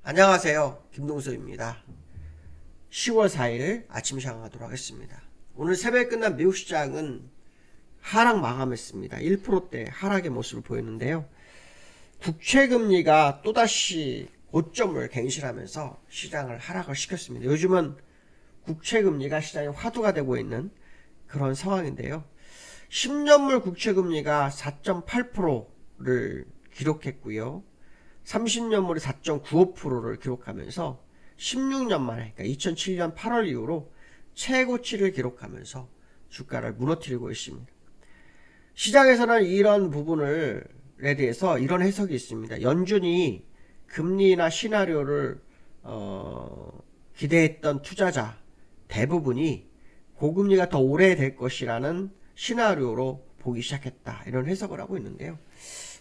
안녕하세요. 김동수입니다. 10월 4일 아침 시작하도록 하겠습니다. 오늘 새벽에 끝난 미국 시장은 하락 마감했습니다. 1%대 하락의 모습을 보였는데요. 국채금리가 또다시 고점을 갱신하면서 시장을 하락을 시켰습니다. 요즘은 국채금리가 시장의 화두가 되고 있는 그런 상황인데요. 10년물 국채금리가 4.8%를 기록했고요. 30년물이 4.95%를 기록하면서 16년 만에, 그러니까 2007년 8월 이후로 최고치를 기록하면서 주가를 무너뜨리고 있습니다. 시장에서는 이런 부분에 대해서 이런 해석이 있습니다. 연준이 금리나 시나리오를 기대했던 투자자 대부분이 고금리가 더 오래 될 것이라는 시나리오로 보기 시작했다. 이런 해석을 하고 있는데요.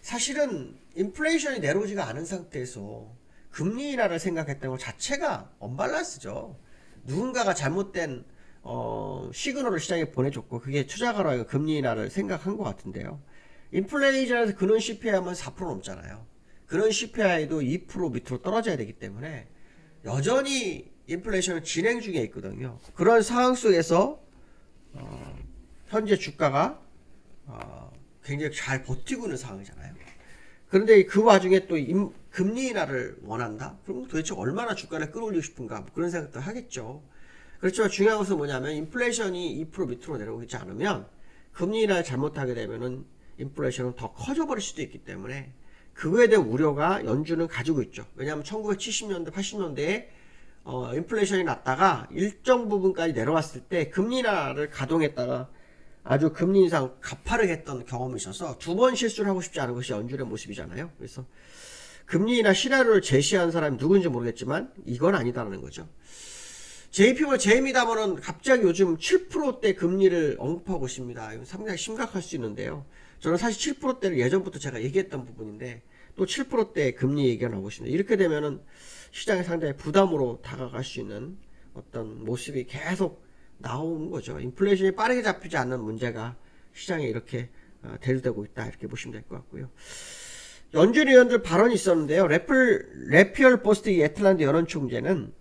사실은 인플레이션이 내려오지가 않은 상태에서 금리 인하를 생각했던 것 자체가 언밸런스죠. 누군가가 잘못된 시그널을 시장에 보내줬고 그게 투자가로 금리 인하를 생각한 것 같은데요. 인플레이션에서 근원 CPI 하면 4% 넘잖아요. 근원 CPI도 2% 밑으로 떨어져야 되기 때문에 여전히 인플레이션은 진행 중에 있거든요. 그런 상황 속에서 현재 주가가 굉장히 잘 버티고 있는 상황이잖아요. 그런데 그 와중에 또 금리 인하를 원한다? 그럼 도대체 얼마나 주가를 끌어올리고 싶은가? 뭐 그런 생각도 하겠죠. 그렇지만 중요한 것은 뭐냐면 인플레이션이 2% 밑으로 내려오지 않으면 금리 인하를 잘못하게 되면은 인플레이션은 더 커져버릴 수도 있기 때문에 그거에 대한 우려가 연준은 가지고 있죠. 왜냐하면 1970년대, 80년대에 인플레이션이 났다가 일정 부분까지 내려왔을 때 금리 인하를 가동했다가 아주 금리 인상 가파르게 했던 경험이 있어서 두 번 실수를 하고 싶지 않은 것이 연준의 모습이잖아요. 그래서 금리나 시나리오를 제시한 사람이 누군지 모르겠지만 이건 아니다라는 거죠. JP모건 제이미다머는 갑자기 요즘 7%대 금리를 언급하고 있습니다. 이건 상당히 심각할 수 있는데요. 저는 사실 7%대를 예전부터 제가 얘기했던 부분인데 또 7%대 금리 얘기가 나오고 있습니다. 이렇게 되면은 시장에 상당히 부담으로 다가갈 수 있는 어떤 모습이 계속 나오는 거죠. 인플레이션이 빠르게 잡히지 않는 문제가 시장에 이렇게 대두되고 있다 이렇게 보시면 될 것 같고요. 연준 의원들 발언이 있었는데요. 래피얼 보스트 애틀란타 연원총재는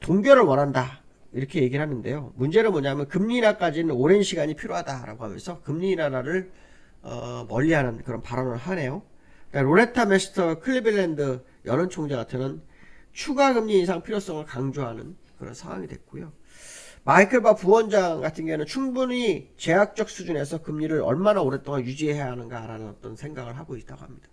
동결을 원한다 이렇게 얘기를 하는데요. 문제는 뭐냐면 금리 인하까지는 오랜 시간이 필요하다라고 하면서 금리 인하를 멀리하는 그런 발언을 하네요. 로레타 메스터 클리블랜드 연원총재 같은 추가 금리 인상 필요성을 강조하는 그런 상황이 됐고요. 마이클 바 부원장 같은 경우는 충분히 제약적 수준에서 금리를 얼마나 오랫동안 유지해야 하는가라는 어떤 생각을 하고 있다고 합니다.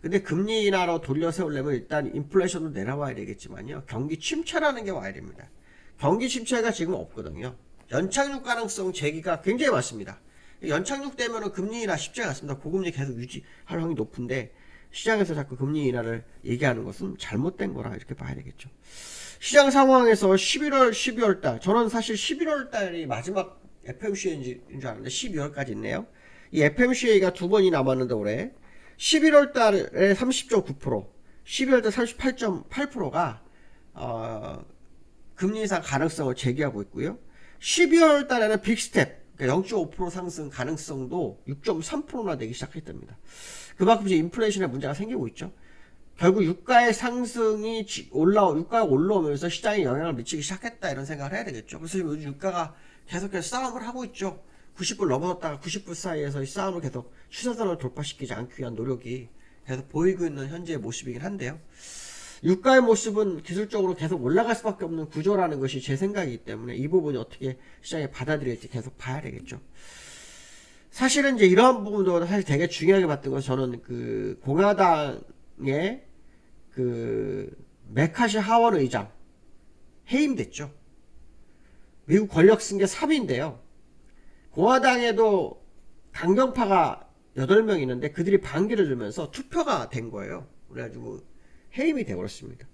근데 금리 인하로 돌려 세우려면 일단 인플레이션도 내려와야 되겠지만요. 경기 침체라는 게 와야 됩니다. 경기 침체가 지금 없거든요. 연착륙 가능성 제기가 굉장히 많습니다. 연착륙 되면은 금리 인하 쉽지가 않습니다. 고금리 계속 유지할 확률이 높은데 시장에서 자꾸 금리 인하를 얘기하는 것은 잘못된 거라 이렇게 봐야 되겠죠. 시장 상황에서 11월, 12월 달, 저는 사실 11월 달이 마지막 FOMC인 줄 알았는데 12월까지 있네요. 이 FOMC가 두 번이 남았는데 올해 11월 달에 30.9%, 12월 달 38.8%가 금리 인상 가능성을 제기하고 있고요. 12월 달에는 빅스텝, 그러니까 0.5% 상승 가능성도 6.3%나 되기 시작했답니다. 그만큼 이제 인플레이션에 문제가 생기고 있죠. 결국 유가의 상승이 유가가 올라오면서 시장에 영향을 미치기 시작했다 이런 생각을 해야 되겠죠. 그래서 요즘 유가가 계속해서 싸움을 하고 있죠. 90불 넘어섰다가 90불 사이에서 이 싸움을 계속 추세선을 돌파시키지 않기 위한 노력이 계속 보이고 있는 현재의 모습이긴 한데요. 유가의 모습은 기술적으로 계속 올라갈 수밖에 없는 구조라는 것이 제 생각이기 때문에 이 부분이 어떻게 시장에 받아들일지 계속 봐야 되겠죠. 사실은 이제 이러한 부분도 사실 되게 중요하게 봤던 것은 저는 그 공화당의 그 메카시 하원 의장 해임됐죠. 미국 권력 승계 3위인데요. 공화당에도 강경파가 8명 있는데 그들이 반기를 들면서 투표가 된 거예요. 그래가지고 해임이 되어버렸습니다.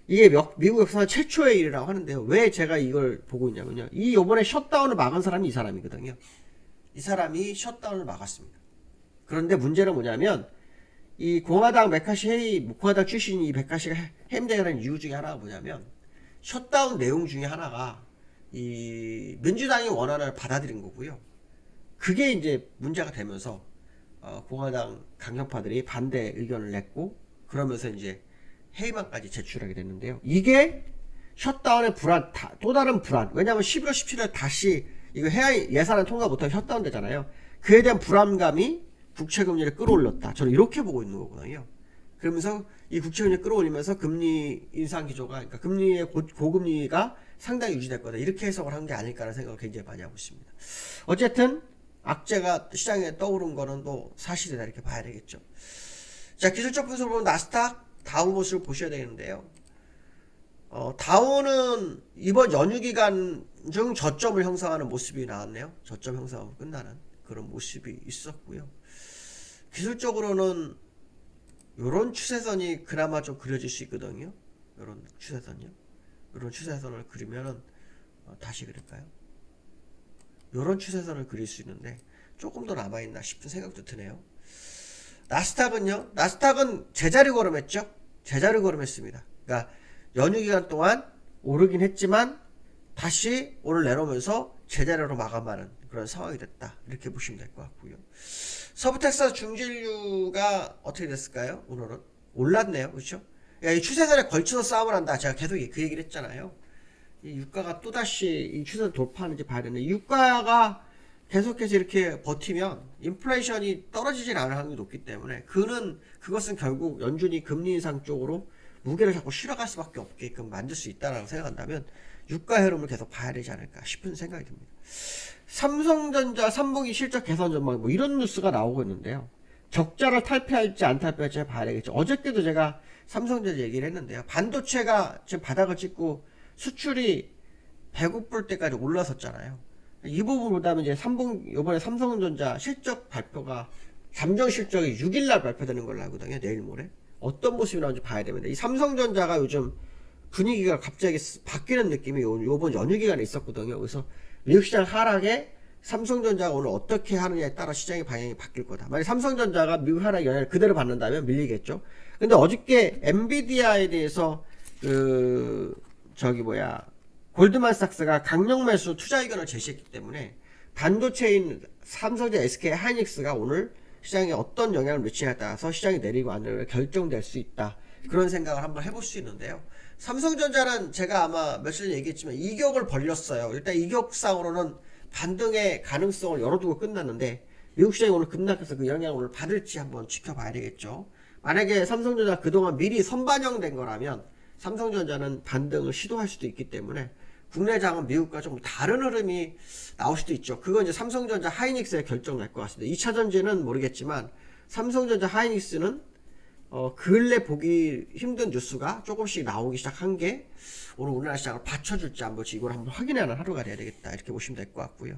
이게 미국 역사 최초의 일이라고 하는데요. 왜 제가 이걸 보고 있냐면요. 이번에 셧다운을 막은 사람이 이 사람이거든요. 이 사람이 셧다운을 막았습니다. 그런데 문제는 뭐냐면 이 공화당 공화당 출신 이 메카시가 해임되는 이유 중에 하나가 뭐냐면 셧다운 내용 중에 하나가 이 민주당이 원안을 받아들인 거고요. 그게 이제 문제가 되면서 공화당 강경파들이 반대 의견을 냈고 그러면서 이제 회의만까지 제출하게 됐는데요. 이게 셧다운의 불안, 또 다른 불안. 왜냐하면 11월 17일 다시 이거 예산안 통과 못하면 셧다운 되잖아요. 그에 대한 불안감이 국채금리를 끌어올렸다. 저는 이렇게 보고 있는 거거든요. 그러면서 이 국채금리 끌어올리면서 금리 인상 기조가, 그러니까 금리의 고금리가 상당히 유지될 거다. 이렇게 해석을 한 게 아닐까라는 생각을 굉장히 많이 하고 있습니다. 어쨌든 악재가 시장에 떠오른 거는 또 사실이다 이렇게 봐야 되겠죠. 자, 기술적 분석을 보면 나스닥, 다우 모습을 보셔야 되는데요. 다우는 이번 연휴 기간 중 저점을 형성하는 모습이 나왔네요. 저점 형성하고 끝나는 그런 모습이 있었고요. 기술적으로는 이런 추세선이 그나마 좀 그려질 수 있거든요. 이런 추세선이요. 이런 추세선을 그리면은 다시 그릴까요? 이런 추세선을 그릴 수 있는데 조금 더 남아있나 싶은 생각도 드네요. 나스닥은요. 나스닥은 제자리 걸음했죠. 제자리 걸음했습니다. 그러니까 연휴 기간 동안 오르긴 했지만 다시 오늘 내려오면서 제자리로 마감하는 그런 상황이 됐다. 이렇게 보시면 될 것 같고요. 서브텍사스 중진류가 어떻게 됐을까요? 오늘은 올랐네요. 그렇죠? 이 추세선에 걸쳐서 싸움을 한다. 제가 계속 그 얘기를 했잖아요. 이 유가가 또다시 이 추세를 돌파하는지 봐야 되는데 유가가 계속해서 이렇게 버티면 인플레이션이 떨어지질 않을 확률이 높기 때문에 그것은 결국 연준이 금리 인상 쪽으로 무게를 자꾸 실어갈 수밖에 없게끔 만들 수 있다라고 생각한다면 유가 흐름을 계속 봐야 되지 않을까 싶은 생각이 듭니다. 삼성전자 3분기 실적 개선 전망 뭐 이런 뉴스가 나오고 있는데요. 적자를 탈피할지 안 탈피할지 봐야 되겠죠. 어저께도 제가 삼성전자 얘기를 했는데요. 반도체가 지금 바닥을 찍고 수출이 배고플 때까지 올라섰잖아요. 이 부분 보다면 이제 이번에 삼성전자 실적 발표가 잠정 실적이 6일날 발표되는 걸로 알거든요. 내일 모레. 어떤 모습이 나오는지 봐야 됩니다. 이 삼성전자가 요즘 분위기가 갑자기 바뀌는 느낌이 요번 연휴 기간에 있었거든요. 그래서 미국 시장 하락에 삼성전자가 오늘 어떻게 하느냐에 따라 시장의 방향이 바뀔 거다. 만약 삼성전자가 미국 하락 영향을 그대로 받는다면 밀리겠죠. 근데 어저께 엔비디아에 대해서 골드만삭스가 강력 매수 투자 의견을 제시했기 때문에 반도체인 삼성전자, SK 하이닉스가 오늘 시장에 어떤 영향을 미치냐에 따라서 시장이 내리고 안 내리고 결정될 수 있다. 그런 생각을 한번 해볼 수 있는데요. 삼성전자는 제가 아마 며칠 전에 얘기했지만 이격을 벌렸어요. 일단 이격상으로는 반등의 가능성을 열어두고 끝났는데 미국 시장이 오늘 급락해서 그 영향을 오늘 받을지 한번 지켜봐야 되겠죠. 만약에 삼성전자 그동안 미리 선반영된 거라면 삼성전자는 반등을 시도할 수도 있기 때문에 국내장은 미국과 좀 다른 흐름이 나올 수도 있죠. 그건 이제 삼성전자 하이닉스의 결정 날 것 같습니다. 2차 전지는 모르겠지만 삼성전자 하이닉스는 근래 보기 힘든 뉴스가 조금씩 나오기 시작한 게 오늘 우리나라 시장을 받쳐줄지 안 볼지 이걸 한번 확인하는 하루가 돼야 되겠다. 이렇게 보시면 될 것 같고요.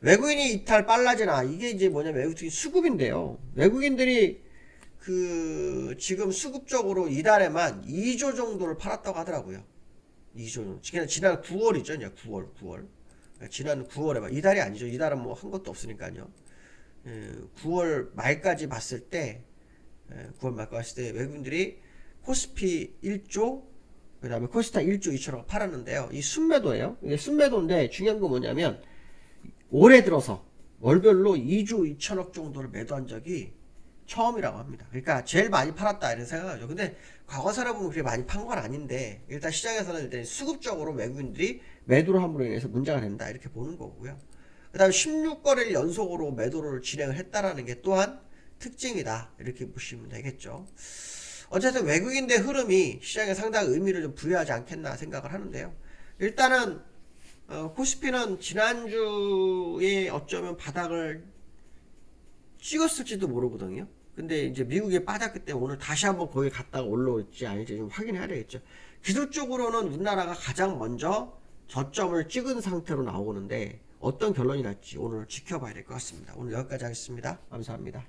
외국인이 이탈 빨라지나 이게 이제 뭐냐면 외국인 수급인데요. 외국인들이 지금 수급적으로 이달에만 2조 정도를 팔았다고 하더라고요. 2조. 지난 9월이죠. 이제 9월. 지난 9월에만. 이달이 아니죠. 이달은 뭐 한 것도 없으니까요. 9월 말까지 봤을 때, 9월 말까지 봤을 때 외국인들이 코스피 1조, 그 다음에 코스타 1조 2천억 팔았는데요. 이 순매도예요. 이게 순매도인데 중요한 건 뭐냐면 올해 들어서 월별로 2조 2천억 정도를 매도한 적이 처음이라고 합니다. 그러니까 제일 많이 팔았다 이런 생각하죠. 근데 과거사를 보면 그렇게 많이 판 건 아닌데 일단 시장에서는 일단 수급적으로 외국인들이 매도를 함으로 인해서 문제가 된다 이렇게 보는 거고요. 그 다음에 16거래일 연속으로 매도를 진행을 했다라는 게 또한 특징이다 이렇게 보시면 되겠죠. 어쨌든 외국인의 흐름이 시장에 상당히 의미를 좀 부여하지 않겠나 생각을 하는데요. 일단은 코스피는 지난주에 어쩌면 바닥을 찍었을지도 모르거든요. 근데 이제 미국에 빠졌기 때문에 오늘 다시 한번 거기 갔다가 올라올지 아닐지 좀 확인해야 되겠죠. 기술적으로는 우리나라가 가장 먼저 저점을 찍은 상태로 나오는데 어떤 결론이 날지 오늘 지켜봐야 될 것 같습니다. 오늘 여기까지 하겠습니다. 감사합니다.